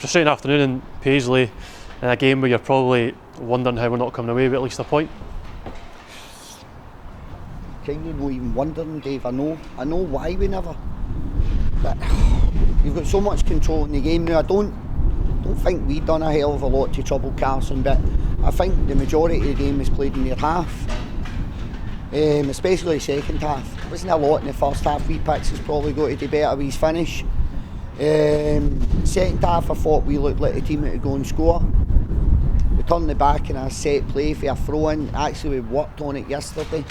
frustrating afternoon in Paisley in a game where you're probably wondering how we're not coming away with at least a point. Kind of not even wondering, Dave. I know why we never. But you've got so much control in the game now. I don't think we've done a hell of a lot to trouble Carson, but I think the majority of the game was played in their half, especially the second half. There wasn't a lot in the first half. We Picks has probably got to do better with his finish. Second half, I thought we looked like a team that would go and score. We turned the back in a set play for a throw-in. Actually, we worked on it yesterday.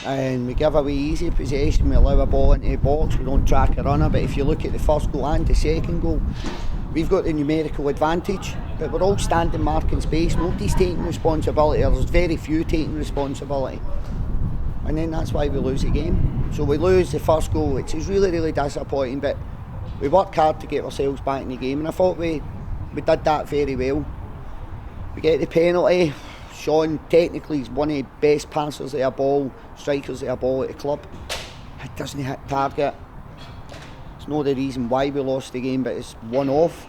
And we give away easy possession, we allow a ball into the box, we don't track a runner. But if you look at the first goal and the second goal, we've got the numerical advantage, but we're all standing marking space. Nobody's taking responsibility, or there's very few taking responsibility, and then that's why we lose the game. So we lose the first goal, which is really, really disappointing, but we worked hard to get ourselves back in the game, and I thought we did that very well. We get the penalty. Sean technically is one of the best passers of a ball, strikers of a ball at the club. It doesn't hit target. It's not the reason why we lost the game, but it's one off.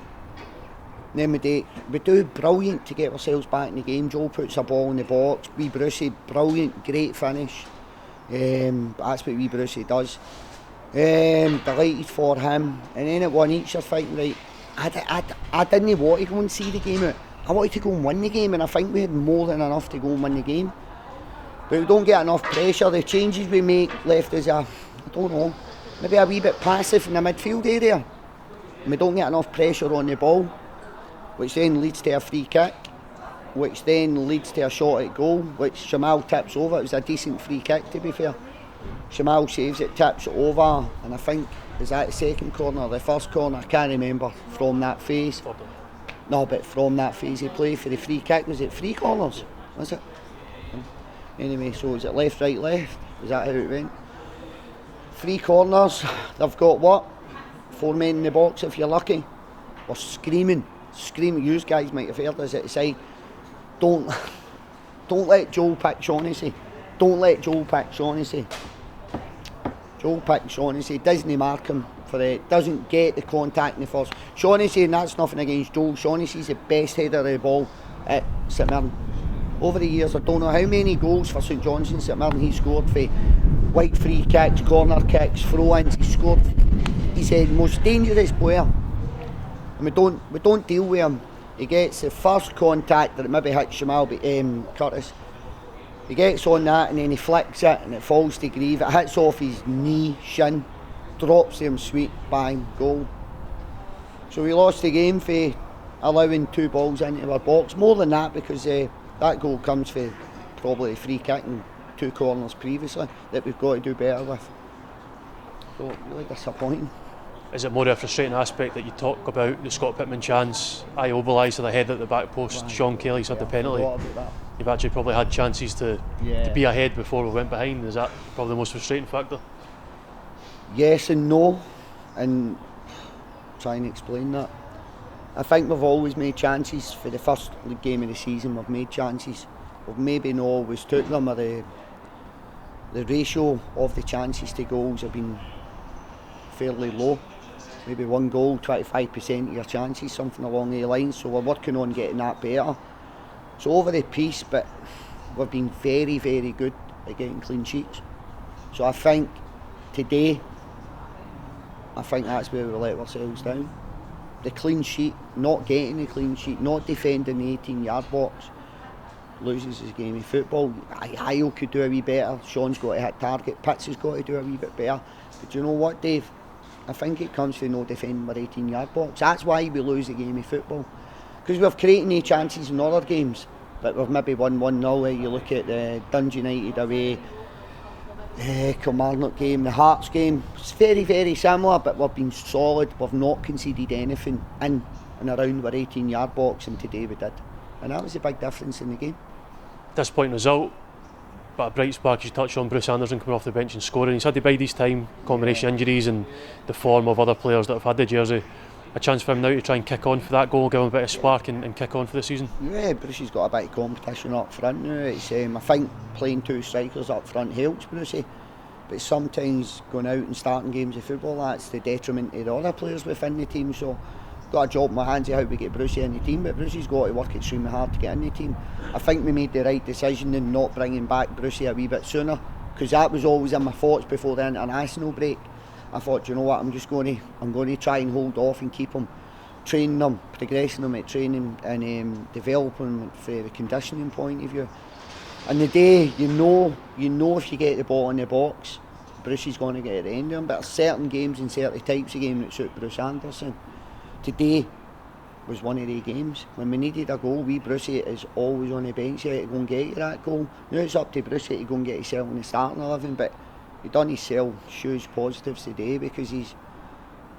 Then we do brilliant to get ourselves back in the game. Joe puts a ball in the box. Wee Brucey, brilliant, great finish. That's what Wee Brucey does. Delighted for him. And then at 1-1, you're thinking, right, I didn't want to go and see the game out. I wanted to go and win the game, and I think we had more than enough to go and win the game. But we don't get enough pressure. The changes we make left us maybe a wee bit passive in the midfield area. And we don't get enough pressure on the ball, which then leads to a free kick, which then leads to a shot at goal, which Shamal tips over. It was a decent free kick, to be fair. Shamal saves it, tips it over, and I think, is that the second corner or the first corner? I can't remember from that phase. No, but from that phase he played for the free kick. Was it 3 corners? Was it? Anyway, so was it left, right, left? Was that how it went? 3 corners. They've got what? 4 men in the box if you're lucky. We're screaming. You guys might have heard us at the side. Don't let Joel pick Shaughnessy. Don't let Joel pick Shaughnessy. Joel picks Shaughnessy, doesn't mark him for it, doesn't get the contact in the first. Shaughnessy, and that's nothing against Joel, Shaughnessy's the best header of the ball at St Mirren. Over the years, I don't know how many goals for St John's and St Mirren he scored for wide free kicks, corner kicks, throw-ins. He scored. He's the most dangerous player, and we don't deal with him. He gets the first contact that maybe hits Jamal Curtis. He gets on that and then he flicks it and it falls to Grieve. It hits off his knee, shin, drops him sweet, bang, goal. So we lost the game for allowing 2 balls into our box. More than that, because that goal comes for probably a free kick and 2 corners previously that we've got to do better with. So really disappointing. Is it more of a frustrating aspect that you talk about the Scott Pittman chance? I mobilised to the head at the back post. Right. Sean Kelly's had the penalty. You've actually probably had chances to be ahead before we went behind. Is that probably the most frustrating factor? Yes and no, and try and explain that. I think we've always made chances. For the first game of the season, we've made chances. We've maybe not always took them, or the ratio of the chances to goals have been fairly low. Maybe 1 goal, 25% of your chances, something along the lines. So we're working on getting that better. So over the piece, but we've been very, very good at getting clean sheets. So I think today, that's where we let ourselves down. The clean sheet, not getting the clean sheet, not defending the 18-yard box, loses his game of football. Ayo could do a wee better. Sean's got to hit target. Pitts has got to do a wee bit better. But you know what, Dave? I think it comes to no defending our 18-yard box. That's why we lose the game of football. Because we've created no chances in other games, but we've maybe won 1-0. You look at the Dundee United away, Kilmarnock game, the Hearts game. It's very, very similar, but we've been solid. We've not conceded anything in and around our 18-yard box, and today we did. And that was the big difference in the game. Disappointing result, but a bright spark. You touched on Bruce Anderson coming off the bench and scoring. He's had to bide his time, combination injuries and the form of other players that have had the jersey. A chance for him now to try and kick on for that goal, give him a bit of spark and kick on for the season. Yeah, Brucey's got a bit of competition up front now. It's, I think playing 2 strikers up front helps Brucey, but sometimes going out and starting games of football, that's the detriment to the other players within the team. So got a job in my hands of how we get Brucey in the team, but Brucey's got to work extremely hard to get in the team. I think we made the right decision in not bringing back Brucey a wee bit sooner, because that was always in my thoughts before the international break. I thought, you know what, I'm going to try and hold off and keep him, training them, progressing them at training and developing them from the conditioning point of view. And the day, you know if you get the ball in the box, Brucey's going to get at the end of him. But there's certain games and certain types of games that suit Bruce Anderson. Today was one of the games. When we needed a goal, Brucey is always on the bench here to go and get you that goal. Now it's up to Brucey to go and get himself in the starting 11, but he done himself huge positives today, because he's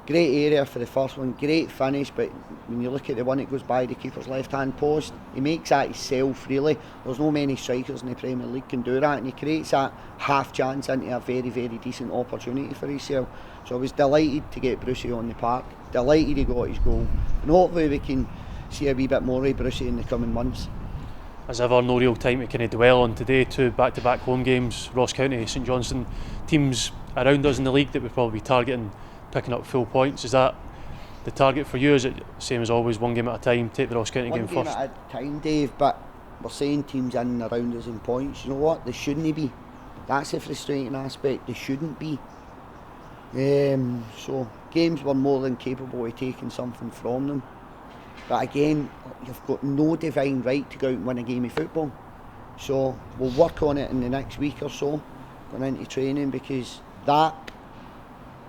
great area for the first one, great finish, but when you look at the one that goes by the keeper's left-hand post, he makes that himself really. There's no many strikers in the Premier League can do that, and he creates that half chance into a very, very decent opportunity for himself. So I was delighted to get Brucey on the park, delighted he got his goal, and hopefully we can see a wee bit more of Brucey in the coming months. As ever, no real time to kind of dwell on today. 2 back-to-back home games, Ross County, St Johnstone, teams around us in the league that we'd probably be targeting picking up full points. Is that the target for you? Is it same as always, one game at a time, take the Ross County game first? One game at a time, Dave, but we're saying teams in and around us in points. You know what? They shouldn't be. That's the frustrating aspect. They shouldn't be. So games were more than capable of taking something from them. But again, you've got no divine right to go out and win a game of football. So we'll work on it in the next week or so, going into training, because that,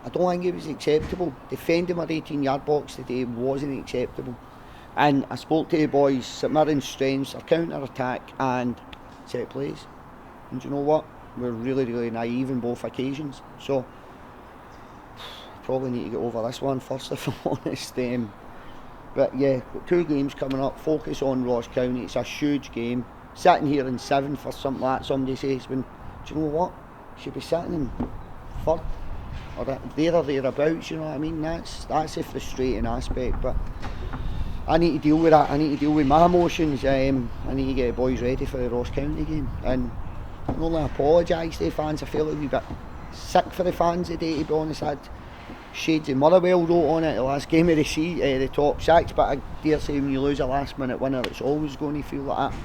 I don't think it was acceptable. Defending our 18-yard box today wasn't acceptable. And I spoke to the boys, St Mirren's strengths are counter-attack and set plays. And do you know what? We're really, really naive in both occasions. So probably need to get over this one first, if I'm honest. But yeah, got 2 games coming up, focus on Ross County. It's a huge game. Sitting here in 7th for something like that, somebody says, when, do you know what? Should be sitting in 3rd or there or thereabouts, you know what I mean? That's a frustrating aspect, but I need to deal with that. I need to deal with my emotions. I need to get the boys ready for the Ross County game. And I can only apologise to the fans. I felt a wee bit sick for the fans today, to be honest. I had shades of Motherwell wrote on it, the last game of the top 6, but I dare say when you lose a last minute winner, it's always going to feel like that.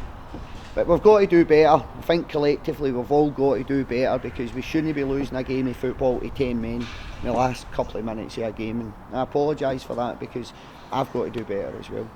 But we've got to do better. I think collectively we've all got to do better, because we shouldn't be losing a game of football to 10 men in the last couple of minutes of a game. And I apologise for that, because I've got to do better as well.